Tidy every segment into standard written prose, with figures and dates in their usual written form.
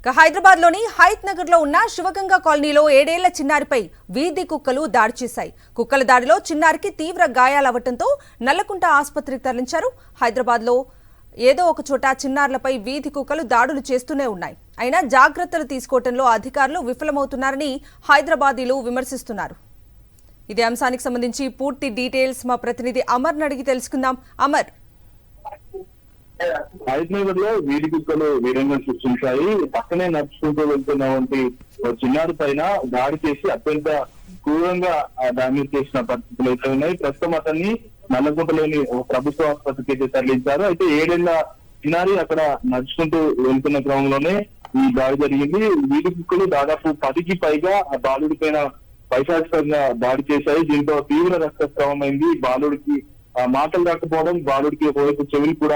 హైదరాబాద్ లోని హైత్ నగర్ లో ఉన్న శివగంగా కాలనీలో 7 ఏళ్ల చిన్నారిపై వీధి కుక్కలు దాడి చేశాయి. కుక్కల దాడిలో చిన్నారికి తీవ్ర గాయాలవటంతో నల్లకుంట ఆసుపత్రికి తరలించారు. హైదరాబాద్ లో ఏదో ఒక చోట చిన్నారులపై వీధి కుక్కలు దాడులు చేస్తూనే ఉన్నాయి. అయినా జాగ్రత్తలు తీసుకోవడంలో అధికారులు విఫలమవుతున్నారని హైదరాబాదీలు విమర్శిస్తున్నారు. ఇదే అంశానికి సంబంధించి పూర్తి డీటెయిల్స్ మా ప్రతినిధి అమర్ అడిగి తెలుసుకుందాం. అమర్, హైత్ నగర్ లో వీధి కుక్కలు వీరంగం సృష్టించాయి. పక్కనే నడుచుకుంటూ వెళ్తున్నటువంటి చిన్నారి పైన దాడి చేసి అత్యంత క్రూరంగా డామేజ్ చేసిన పరిస్థితులు అయితే ఉన్నాయి. ప్రస్తుతం అతన్ని నల్లగుంటలోని ప్రభుత్వ ఆసుపత్రికి అయితే తరలించారు. అయితే 7 ఏళ్ల చిన్నారి అక్కడ నడుచుకుంటూ వెళ్తున్న క్రమంలోనే ఈ దాడి జరిగింది. వీధి కుక్కలు దాదాపు 10కి పైగా ఆ బాలుడి పైన పైశాచికంగా దాడి చేశాయి. దీంతో తీవ్ర రక్తస్రావం అయింది. బాలుడికి మాటలు రాకపోవడం, బాలుడికి ఒకవైపు చెవులు కూడా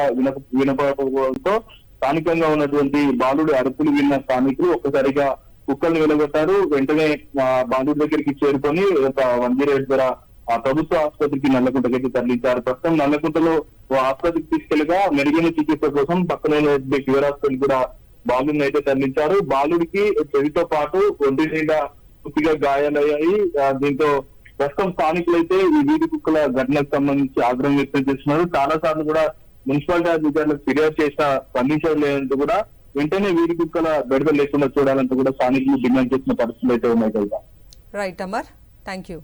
వినపడకపోవడంతో స్థానికంగా ఉన్నటువంటి బాలుడి అరుపులు విన్న స్థానికులు ఒక్కసారిగా కుక్కల్ని వెలగొట్టారు. వెంటనే బాలుడి దగ్గరికి చేరుకొని 108 ద్వారా ప్రభుత్వ ఆసుపత్రికి నల్లకుంటకి తరలించారు. ప్రస్తుతం నల్లకుంటలో ఆసుపత్రికి తీసుకెళ్లగా మెరుగైన చికిత్స కోసం పక్కనే ఫీవర్ హాస్పిటల్ కూడా బాలుడిని అయితే తరలించారు. బాలుడికి చెవితో పాటు ఒంటి నిండా పూర్తిగా గాయాలయ్యాయి. దీంతో ప్రస్తుతం స్థానికులు అయితే ఈ వీధి కుక్కల ఘటనకు సంబంధించి ఆగ్రహం వ్యక్తం చేస్తున్నారు. చాలా సార్లు కూడా మున్సిపాలిటీ అధికారులకు ఫిర్యాదు చేసిన స్పందించడం లేదంటూ కూడా వెంటనే వీధి కుక్కల బెడద లేకుండా చూడాలంటూ కూడా స్థానికులు డిమాండ్ చేసిన పరిస్థితులు అయితే ఉన్నాయి కదా. Right Amar, thank you.